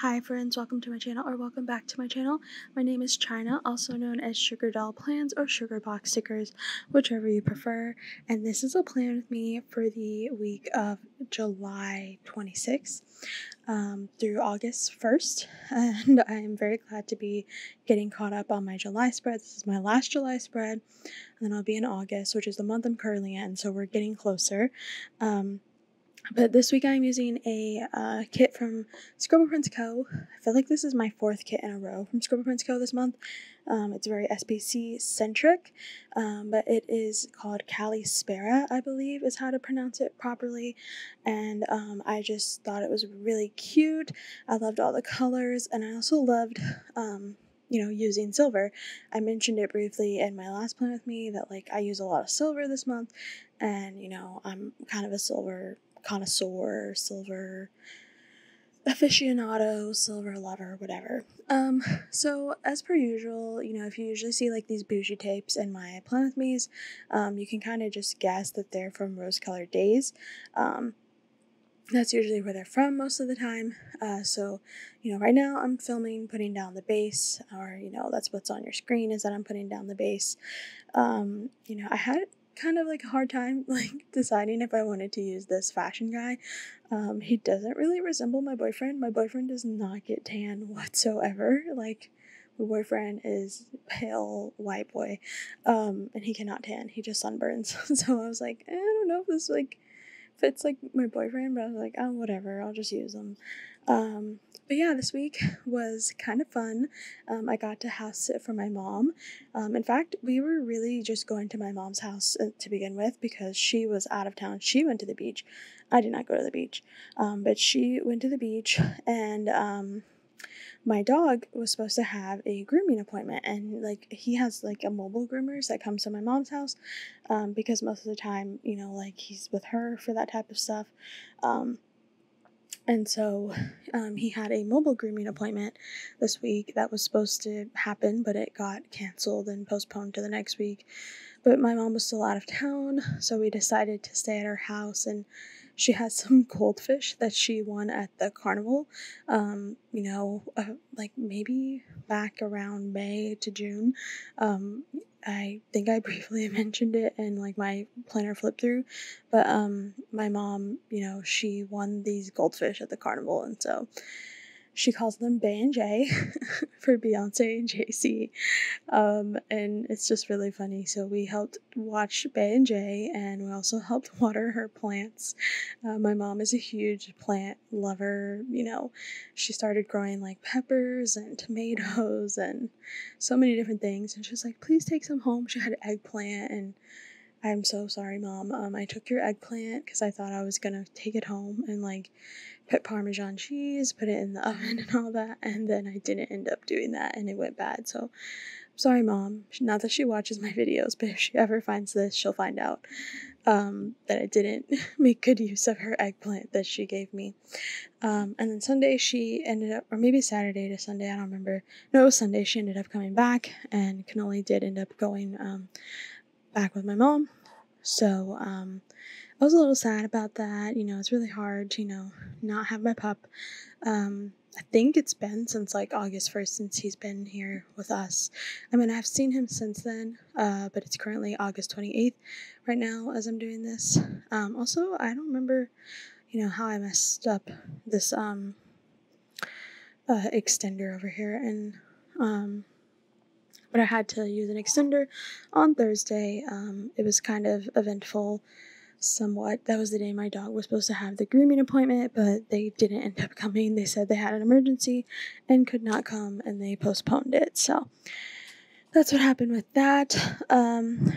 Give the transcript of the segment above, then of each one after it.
Hi friends, welcome to my channel, or welcome back to my channel. My name is China, also known as Sugar Doll Plans or Sugar Box Stickers, whichever you prefer. And this is a plan with me for the week of July 26th through August 1st. And I am very glad to be getting caught up on my July spread. This is my last July spread, and then I'll be in August, which is the month I'm currently in, so we're getting closer. But this week I'm using a kit from ScribblePrintsCo. I feel like this is my fourth kit in a row from ScribblePrintsCo this month. It's very SPC centric, but it is called Kalispera, I believe is how to pronounce it properly. And I just thought it was really cute. I loved all the colors, and I also loved using silver. I mentioned it briefly in my last plan with me that I use a lot of silver this month, and I'm kind of a silver connoisseur, silver aficionado, silver lover, whatever. So as per usual, if you usually see these bougie tapes in my plan with me's, you can kind of just guess that they're from Rose Colored Days. That's usually where they're from most of the time. So right now I'm filming putting down the base, or that's what's on your screen, is that I'm putting down the base. I had kind of a hard time deciding if I wanted to use this fashion guy. He doesn't really resemble my boyfriend. My boyfriend does not get tan whatsoever. My boyfriend is pale white boy, and he cannot tan. He just sunburns. So I was like, I don't know if this fits my boyfriend, but I was like, oh, whatever, I'll just use them. But yeah, this week was kind of fun. I got to house sit for my mom. In fact, we were really just going to my mom's house to begin with because she was out of town. She went to the beach. I did not go to the beach, but she went to the beach, and my dog was supposed to have a grooming appointment, and he has a mobile groomers that comes to my mom's house, because most of the time he's with her for that type of stuff. And so he had a mobile grooming appointment this week that was supposed to happen, but it got canceled and postponed to the next week. But my mom was still out of town, so we decided to stay at her house, and she has some goldfish that she won at the carnival, maybe back around May to June. I think I briefly mentioned it in my planner flip through, but my mom, she won these goldfish at the carnival, and so she calls them Bay and J for Beyonce and Jay-Z. And it's just really funny. So we helped watch Bay and J, and we also helped water her plants. My mom is a huge plant lover. She started growing peppers and tomatoes and so many different things. And she was like, please take some home. She had eggplant, and I'm so sorry, Mom. I took your eggplant because I thought I was gonna take it home and put Parmesan cheese, put it in the oven and all that, and then I didn't end up doing that, and it went bad. So, sorry, Mom. Not that she watches my videos, but if she ever finds this, she'll find out that I didn't make good use of her eggplant that she gave me. And then Sunday she ended up, or maybe Saturday to Sunday, I don't remember. No, it was Sunday. She ended up coming back, and Cannoli did end up going back with my mom. So I was a little sad about that. It's really hard to not have my pup. I think it's been since August 1st since he's been here with us. I mean, I've seen him since then, but it's currently August 28th right now as I'm doing this. Also, I don't remember how I messed up this extender over here, and but I had to use an extender on Thursday. It was kind of eventful, somewhat. That was the day my dog was supposed to have the grooming appointment, but they didn't end up coming. They said they had an emergency and could not come, and they postponed it. So that's what happened with that. And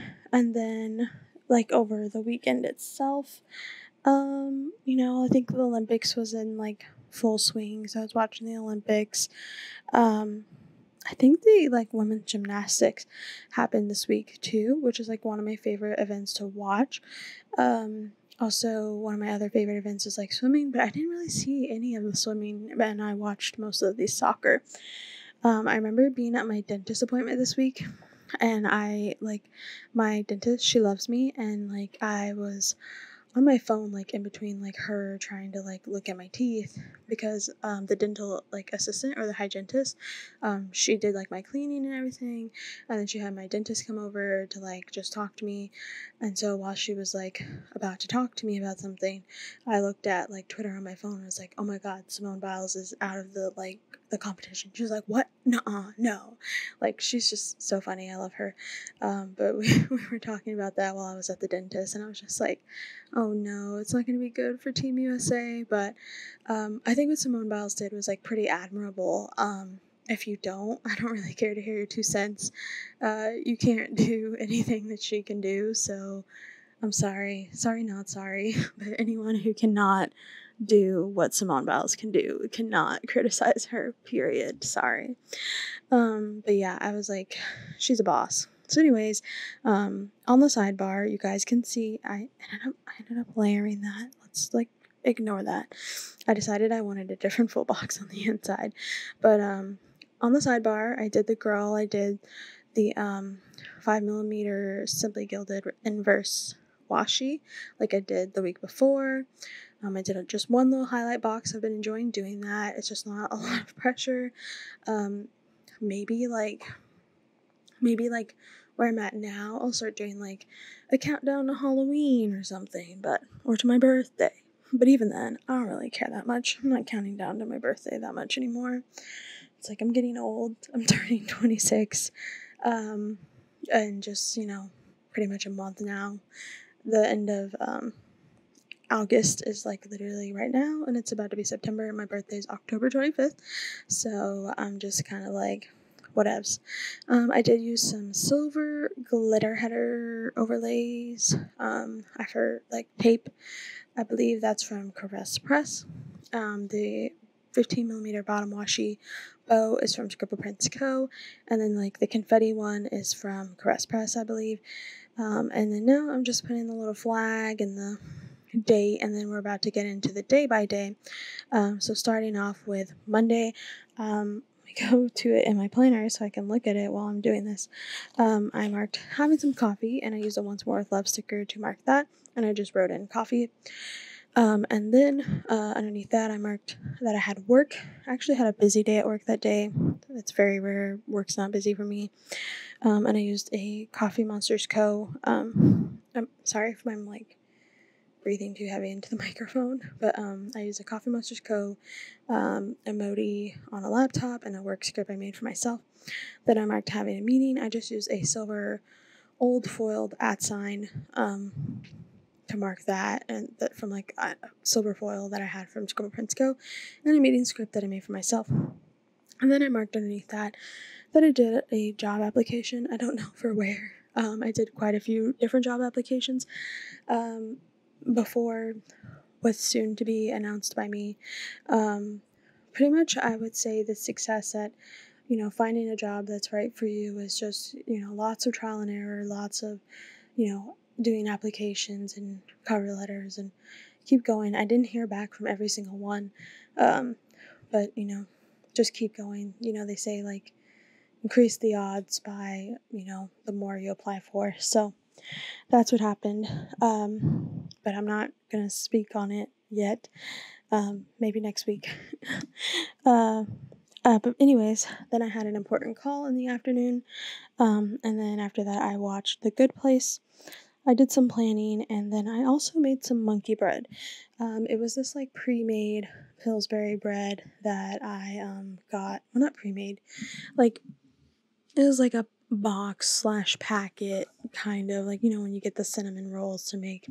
then over the weekend itself, I think the Olympics was in full swing, so I was watching the Olympics. I think the women's gymnastics happened this week too, which is one of my favorite events to watch. Also one of my other favorite events is swimming, but I didn't really see any of the swimming, and I watched most of the soccer. I remember being at my dentist appointment this week, and I my dentist, she loves me, and I was on my phone, like in between like her trying to like look at my teeth, because the dental like assistant or the hygienist, she did like my cleaning and everything, and then she had my dentist come over to like just talk to me. And so while she was like about to talk to me about something, I looked at like Twitter on my phone and I was like, oh my god, Simone Biles is out of the competition. She was like, what? Nuh-uh, no. Like, she's just so funny. I love her. But we were talking about that while I was at the dentist, and I was just like, oh no, it's not going to be good for Team USA. But I think what Simone Biles did was like pretty admirable. If you don't, I don't really care to hear your 2 cents. You can't do anything that she can do, so I'm sorry. Sorry, not sorry. But anyone who cannot do what Simone Biles can do cannot criticize her, period. Sorry. But yeah, I was like, she's a boss. So anyways, on the sidebar, you guys can see I ended up layering that. Let's like ignore that. I decided I wanted a different full box on the inside. But on the sidebar, I did the girl, I did the 5mm Simply Gilded inverse washi like I did the week before. I did just one little highlight box. I've been enjoying doing that. It's just not a lot of pressure. Maybe like where I'm at now, I'll start doing like a countdown to Halloween or something, or to my birthday. But even then, I don't really care that much. I'm not counting down to my birthday that much anymore. It's like I'm getting old. I'm turning 26. And just, pretty much a month now. The end of August is like literally right now, and it's about to be September, and my birthday is October 25th. So I'm just kind of like, whatevs. I did use some silver glitter header overlays. For like tape. I believe that's from Caress Press. The 15mm bottom washi bow is from ScribblePrintsCo, and then like the confetti one is from Caress Press, I believe. And then now I'm just putting the little flag and the date, and then we're about to get into the day by day. So starting off with Monday, I go to it in my planner so I can look at it while I'm doing this. I marked having some coffee, and I used a Once More with Love sticker to mark that, and I just wrote in coffee. And then underneath that, I marked that I had work. I actually had a busy day at work that day. It's very rare. Work's not busy for me. And I used a Coffee Monsters Co. I'm sorry if I'm like breathing too heavy into the microphone, but I used a Coffee Monsters Co. Emoji on a laptop and a work script I made for myself. Then I marked having a meeting. I just used a silver old foiled @ sign to mark that, and that from like a silver foil that I had from ScribblePrintsCo, and a meeting script that I made for myself. And then I marked underneath that I did a job application. I don't know for where. I did quite a few different job applications before what's soon to be announced by me. Pretty much I would say the success at, finding a job that's right for you is just, lots of trial and error, lots of, doing applications and cover letters and keep going. I didn't hear back from every single one, but, just keep going. They say, like, increase the odds by, the more you apply for. So that's what happened. But I'm not going to speak on it yet. Maybe next week. But anyways, then I had an important call in the afternoon. And then after that, I watched The Good Place. I did some planning, and then I also made some monkey bread. It was this like pre-made Pillsbury bread that I got. Well, not pre-made. Like, it was like a box / packet, kind of like, when you get the cinnamon rolls to make,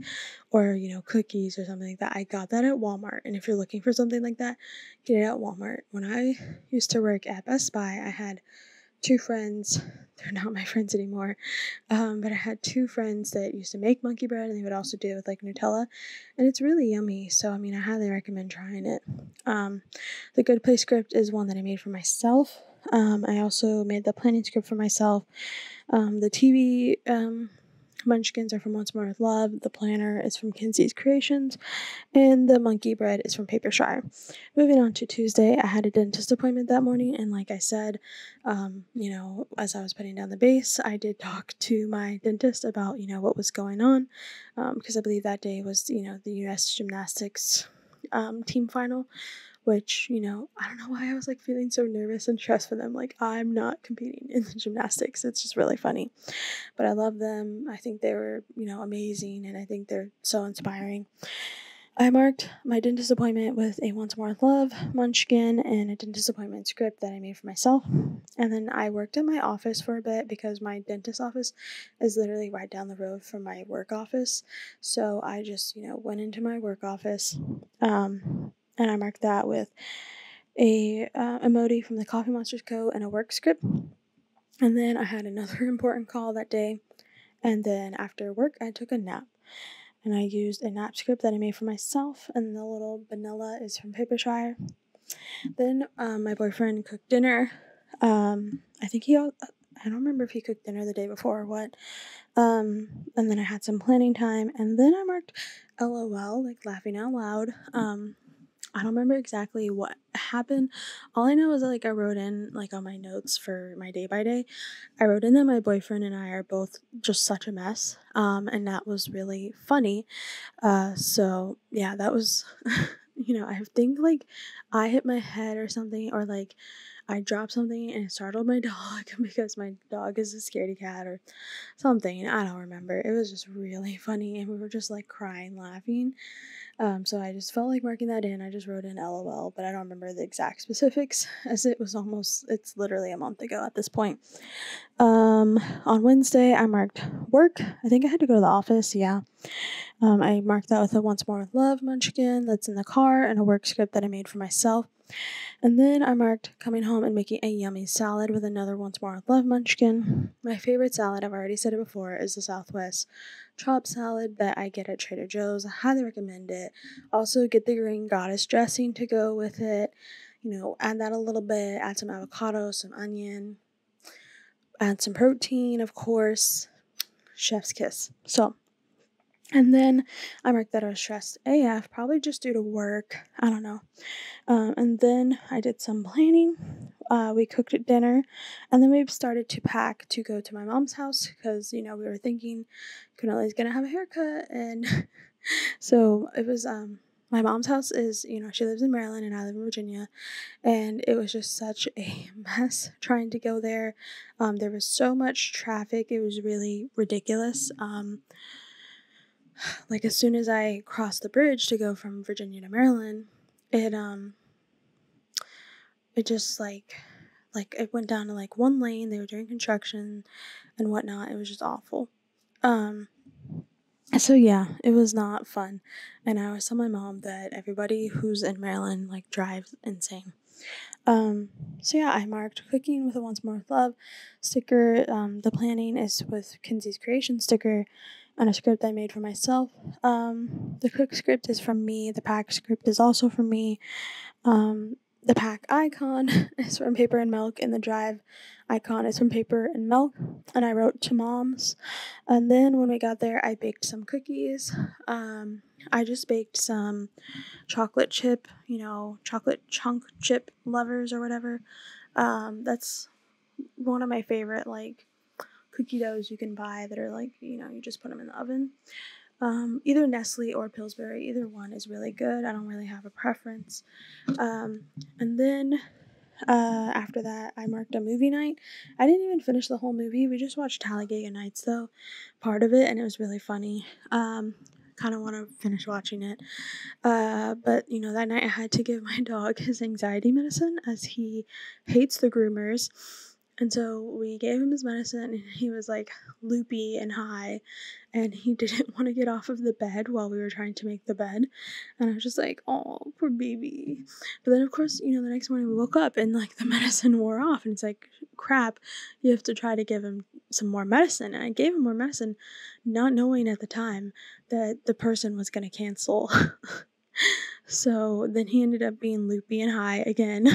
or, cookies or something like that. I got that at Walmart. And if you're looking for something like that, get it at Walmart. When I used to work at Best Buy, I had 2 friends. They're not my friends anymore. But I had 2 friends that used to make monkey bread, and they would also do it with like Nutella. And it's really yummy. So, I highly recommend trying it. The Good Place script is one that I made for myself. I also made the planning script for myself. The TV munchkins are from Once More with Love, the planner is from Kinsey's Creations, and the monkey bread is from Papershire. Moving on to Tuesday, I had a dentist appointment that morning, and like I said, as I was putting down the base, I did talk to my dentist about, what was going on, because I believe that day was, the U.S. gymnastics team final, which, I don't know why I was, feeling so nervous and stressed for them. I'm not competing in the gymnastics. It's just really funny. But I love them. I think they were, amazing, and I think they're so inspiring. I marked my dentist appointment with a Once More with Love munchkin and a dentist appointment script that I made for myself. And then I worked in my office for a bit because my dentist office is literally right down the road from my work office. So I just, went into my work office and I marked that with a emoji from the Coffee Monsters Co. and a work script. And then I had another important call that day. And then after work, I took a nap. And I used a nap script that I made for myself, and the little vanilla is from Papershire. Then my boyfriend cooked dinner. I don't remember if he cooked dinner the day before or what. And then I had some planning time, and then I marked LOL, laughing out loud. I don't remember exactly what happened. All I know is that I wrote in on my notes for my day by day, I wrote in that my boyfriend and I are both just such a mess. And that was really funny. So yeah, that was I think I hit my head or something, or I dropped something and it startled my dog because my dog is a scaredy cat or something. I don't remember. It was just really funny, and we were just crying, laughing. So I just felt like marking that in. I just wrote in LOL, but I don't remember the exact specifics, as it's literally a month ago at this point. On Wednesday, I marked work. I think I had to go to the office, yeah. I marked that with a Once More with Love munchkin that's in the car and a work script that I made for myself. And then I marked coming home and making a yummy salad with another Once More with Love munchkin. My favorite salad, I've already said it before, is the Southwest chop salad that I get at Trader Joe's. I highly recommend it. Also, get the green goddess dressing to go with it. Add that a little bit, add some avocado, some onion, add some protein, of course. Chef's kiss. So, and then I marked that I was stressed AF, probably just due to work. I don't know. And then I did some planning. We cooked at dinner, and then we started to pack to go to my mom's house because, we were thinking Canelli's going to have a haircut. And so it was, my mom's house is, she lives in Maryland and I live in Virginia. And it was just such a mess trying to go there. There was so much traffic. It was really ridiculous. As soon as I crossed the bridge to go from Virginia to Maryland, it just it went down to one lane. They were doing construction and whatnot. It was just awful. So yeah, it was not fun. And I always tell my mom that everybody who's in Maryland drives insane. So yeah, I marked cooking with a Once More with Love sticker. The planning is with Kinsey's Creation sticker and a script I made for myself. The cook script is from me. The pack script is also from me. The pack icon is from Paper and Milk, and the drive icon is from Paper and Milk, and I wrote to moms. And then when we got there, I baked some cookies. I just baked some chocolate chip, chocolate chunk chip lovers or whatever. That's one of my favorite, cookie doughs you can buy that are you just put them in the oven. Either Nestle or Pillsbury, either one is really good. I don't really have a preference. And then after that, I marked a movie night. I didn't even finish the whole movie. We just watched Talladega Nights, though, part of it, and it was really funny. Kind of want to finish watching it. But, that night I had to give my dog his anxiety medicine as he hates the groomers. And so we gave him his medicine, and he was loopy and high, and he didn't want to get off of the bed while we were trying to make the bed. And I was just oh, poor baby. But then, of course, the next morning we woke up and the medicine wore off, and it's crap, you have to try to give him some more medicine. And I gave him more medicine, not knowing at the time that the person was going to cancel. So then he ended up being loopy and high again.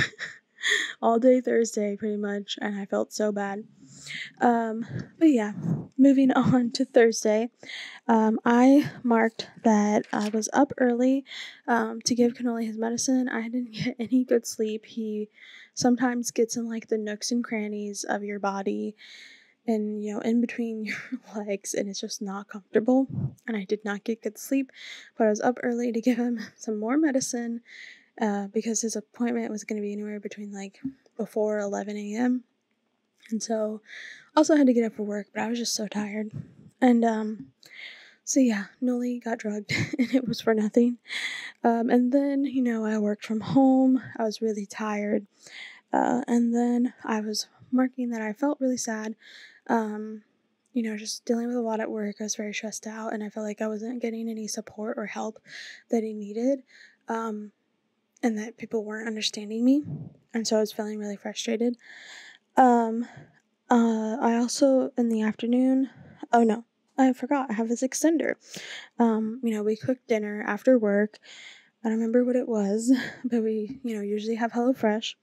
All day Thursday, pretty much, and I felt so bad. But yeah, moving on to Thursday. I marked that I was up early to give Cannoli his medicine. I didn't get any good sleep. He sometimes gets in like the nooks and crannies of your body and, in between your legs, and it's just not comfortable. And I did not get good sleep, but I was up early to give him some more medicine because his appointment was going to be anywhere between like before 11 a.m. And so also had to get up for work, but I was just so tired. And so yeah, Noli got drugged and it was for nothing. And then, I worked from home. I was really tired. And then I was marking that I felt really sad. Just dealing with a lot at work. I was very stressed out and I felt like I wasn't getting any support or help that he needed. And that people weren't understanding me. And so I was feeling really frustrated. I also, in the afternoon, oh no, I forgot, I have this extender. We cooked dinner after work. I don't remember what it was, but we, usually have HelloFresh.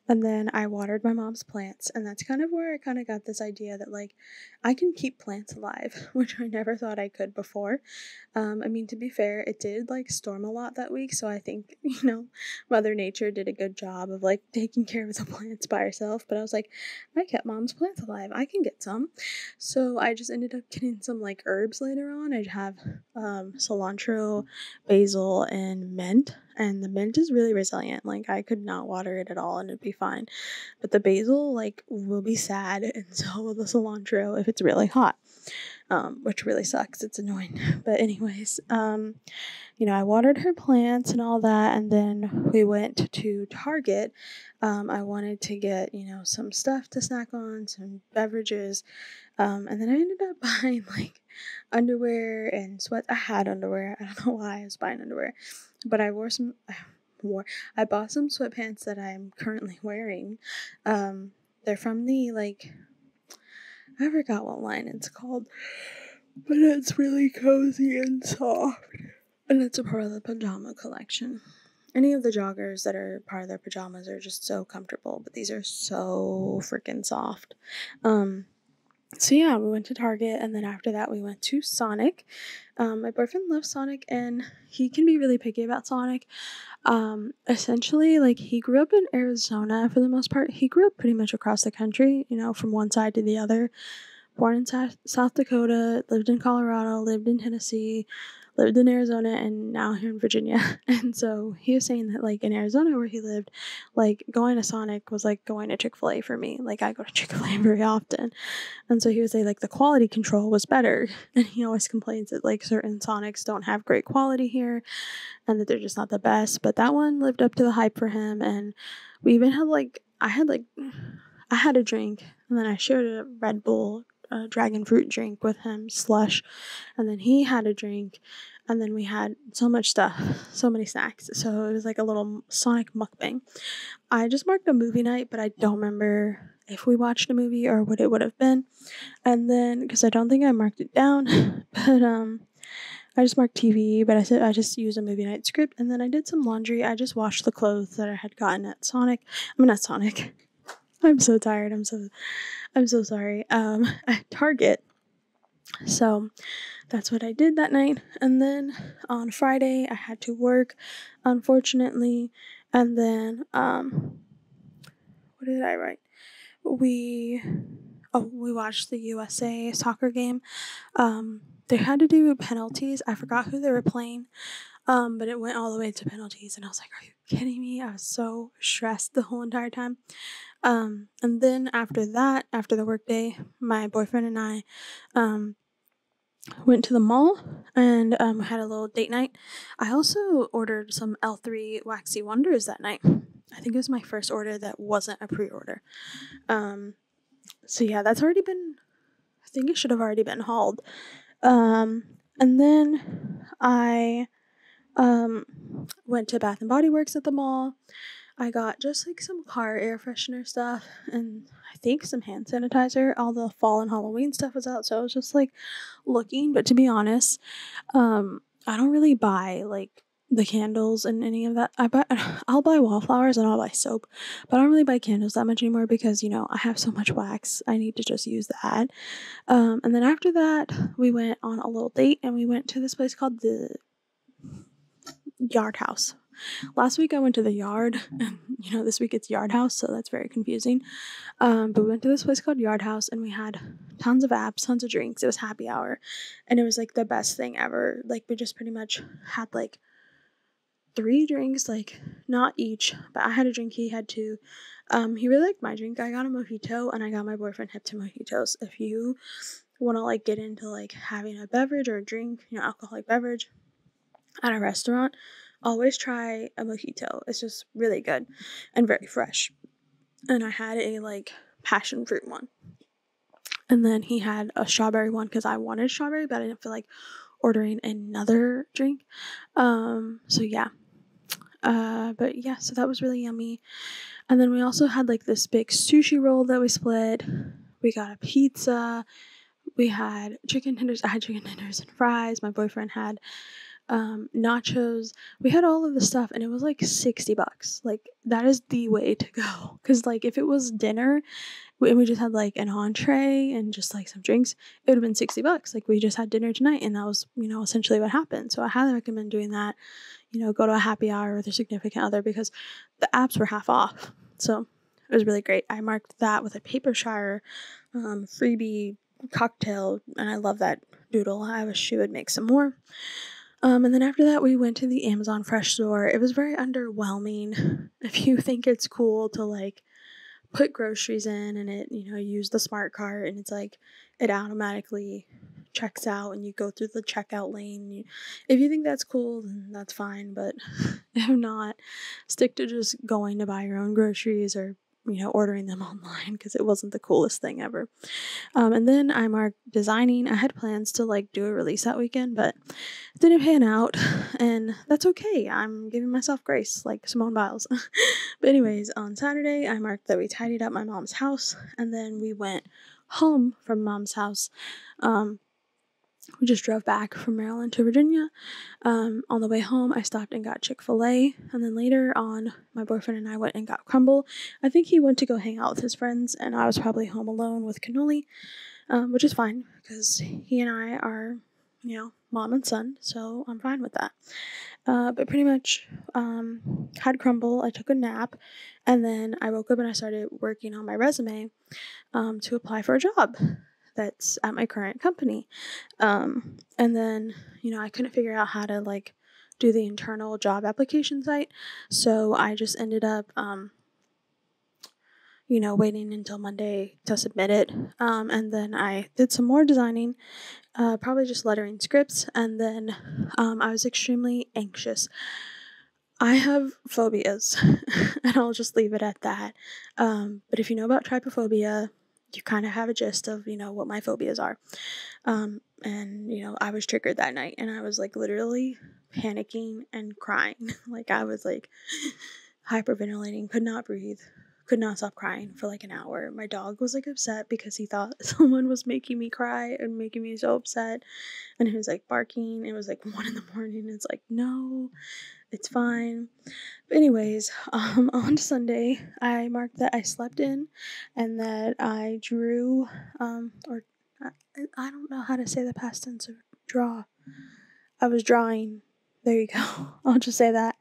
And then I watered my mom's plants, and that's kind of where I kind of got this idea that, like, I can keep plants alive, which I never thought I could before. To be fair, it did, like, storm a lot that week, so I think, Mother Nature did a good job of, like, taking care of the plants by herself, but I was like, I kept mom's plants alive, I can get some. So I just ended up getting some, like, herbs later on. I'd have cilantro, basil, and mint. And the mint is really resilient. Like, I could not water it at all and it'd be fine. But the basil, like, will be sad, and so will the cilantro if it's really hot, which really sucks. It's annoying. But anyways, I watered her plants and all that, and then we went to Target. I wanted to get, some stuff to snack on, some beverages, and then I ended up buying, like, underwear and sweats. I had underwear. I don't know why I was buying underwear, but I bought some sweatpants that I'm currently wearing. They're from the, like, I forgot what line it's called, but it's really cozy and soft. And it's a part of the pajama collection. Any of the joggers that are part of their pajamas are just so comfortable, but these are so freaking soft. So yeah, we went to Target, and then after that we went to Sonic. My boyfriend loves Sonic, and he can be really picky about Sonic. Essentially, like, he grew up in Arizona for the most part. He grew up pretty much across the country, from one side to the other. Born in South Dakota, lived in Colorado, lived in Tennessee, lived in Arizona, and now here in Virginia. And so he was saying that, like, in Arizona where he lived, like, going to Sonic was like going to Chick-fil-A for me. Like, I go to Chick-fil-A very often. And so he would say, like, the quality control was better. And he always complains that, like, certain Sonics don't have great quality here and that they're just not the best. But that one lived up to the hype for him. And we even had, like, I had a drink, and then I shared a Red Bull dragon fruit drink with him, slush, and then he had a drink, and then we had so much stuff, so many snacks. So it was like a little Sonic mukbang. I just marked a movie night, but I don't remember if we watched a movie or what it would have been. And then, because I don't think I marked it down, but I just marked TV, but I said I just used a movie night script, and then I did some laundry. I just washed the clothes that I had gotten at Sonic. Not Sonic. I'm so tired. I'm so sorry. At Target. So that's what I did that night. And then on Friday I had to work, unfortunately. And then what did I write? We watched the USA soccer game. They had to do penalties. I forgot who they were playing. But it went all the way to penalties, and I was like, are you kidding me? I was so stressed the whole entire time. And then after the workday, my boyfriend and I went to the mall and had a little date night. I also ordered some L3 Waxy Wonders that night. I think it was my first order that wasn't a pre-order. So yeah, that's already been, I think it should have already been hauled. And then I went to Bath and Body Works at the mall. I got just like some car air freshener stuff and I think some hand sanitizer. All the fall and Halloween stuff was out, so I was just like looking. But to be honest, I don't really buy like the candles and any of that. I'll buy wallflowers and I'll buy soap, but I don't really buy candles that much anymore because, I have so much wax. I need to just use that. And then after that, we went on a little date and we went to this place called the Yard House. Last week I went to the yard, and this week it's Yard House, so that's very confusing. But we went to this place called Yard House, and we had tons of apps, tons of drinks. It was happy hour, and it was like the best thing ever. Like, we just pretty much had like 3 drinks, like not each, but I had a drink, he had 2. He really liked my drink. I got a mojito, and I got my boyfriend hip to mojitos. If you want to like get into like having a beverage or a drink, alcoholic beverage at a restaurant, always try a mojito. It's just really good and very fresh. And I had a like passion fruit one. And then he had a strawberry one because I wanted strawberry, but I didn't feel like ordering another drink. So yeah. But yeah, so that was really yummy. And then we also had like this big sushi roll that we split. We got a pizza. We had chicken tenders. I had chicken tenders and fries. My boyfriend had nachos. We had all of the stuff, and it was like $60. Like, that is the way to go. Because like, if it was dinner and we just had like an entree and just like some drinks, it would have been $60. Like, we just had dinner tonight, and that was essentially what happened. So I highly recommend doing that. Go to a happy hour with your significant other, because the apps were half off. So it was really great. I marked that with a paper shire freebie cocktail, and I love that doodle. I wish she would make some more. And then after that, we went to the Amazon Fresh store. It was very underwhelming. If you think it's cool to like put groceries in and it, use the smart cart, and it's like it automatically checks out and you go through the checkout lane. If you think that's cool, then that's fine. But if not, stick to just going to buy your own groceries or ordering them online, because it wasn't the coolest thing ever. And then I marked designing. I had plans to like do a release that weekend, but it didn't pan out, and that's okay. I'm giving myself grace, like Simone Biles. But anyways, on Saturday, I marked that we tidied up my mom's house, and then we went home from mom's house. We just drove back from Maryland to Virginia. On the way home, I stopped and got Chick-fil-A. And then later on, my boyfriend and I went and got crumble. I think he went to go hang out with his friends, and I was probably home alone with cannoli, which is fine because he and I are, mom and son, so I'm fine with that. But pretty much had crumble. I took a nap, and then I woke up and I started working on my resume to apply for a job that's at my current company. And then, I couldn't figure out how to like do the internal job application site. So I just ended up, waiting until Monday to submit it. And then I did some more designing, probably just lettering scripts. And then I was extremely anxious. I have phobias, and I'll just leave it at that. But if you know about trypophobia, you kind of have a gist of, what my phobias are. And, I was triggered that night, and I was like literally panicking and crying. Like, I was like hyperventilating, could not breathe, could not stop crying for like an hour. My dog was like upset because he thought someone was making me cry and making me so upset. And he was like barking. It was like 1 a.m. It's like, no, it's fine. But anyways, on Sunday, I marked that I slept in and that I drew, or I don't know how to say the past tense of draw. I was drawing. There you go. I'll just say that.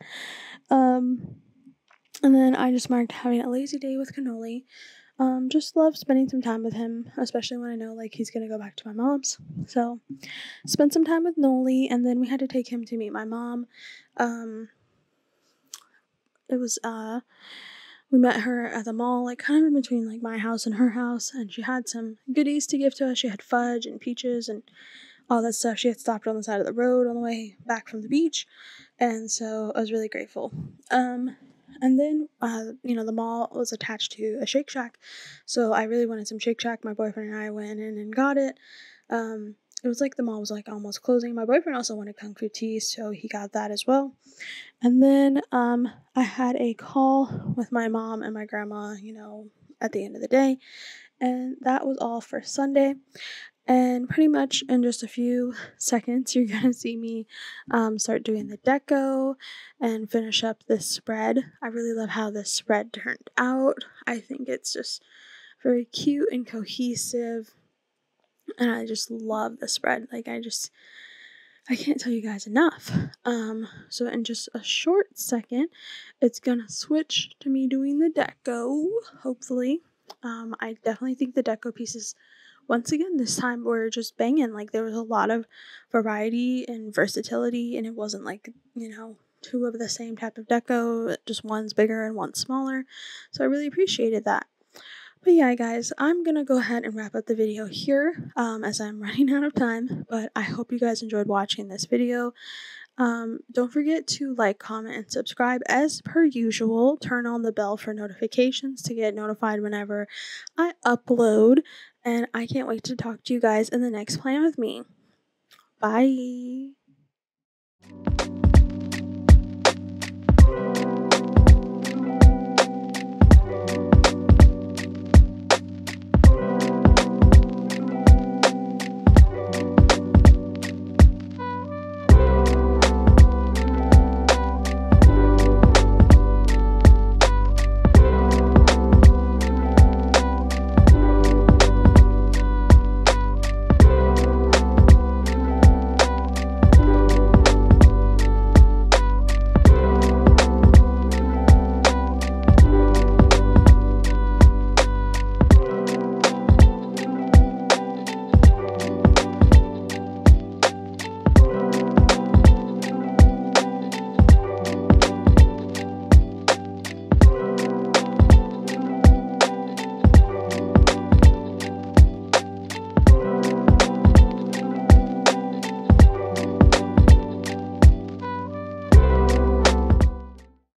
And then I just marked having a lazy day with cannoli. Just love spending some time with him, especially when I know like he's gonna go back to my mom's. So spent some time with Noli, and then we had to take him to meet my mom. It was we met her at the mall, like kind of in between like my house and her house, and she had some goodies to give to us. She had fudge and peaches and all that stuff. She had stopped on the side of the road on the way back from the beach, and so I was really grateful. And then, the mall was attached to a Shake Shack, so I really wanted some Shake Shack. My boyfriend and I went in and got it. It was like the mall was like almost closing. My boyfriend also wanted Kung Fu tea, so he got that as well. And then, I had a call with my mom and my grandma, at the end of the day, and that was all for Sunday. And pretty much in just a few seconds, you're going to see me start doing the deco and finish up this spread. I really love how this spread turned out. I think it's just very cute and cohesive. And I just love the spread. Like, I can't tell you guys enough. So in just a short second, it's gonna switch to me doing the deco, hopefully. I definitely think the deco pieces, once again, this time were just banging. Like, there was a lot of variety and versatility, and it wasn't like, two of the same type of deco, just one's bigger and one's smaller. So I really appreciated that. But yeah, guys, I'm gonna go ahead and wrap up the video here as I'm running out of time. But I hope you guys enjoyed watching this video. Don't forget to like, comment, and subscribe as per usual. Turn on the bell for notifications to get notified whenever I upload. And I can't wait to talk to you guys in the next Plan With Me. Bye!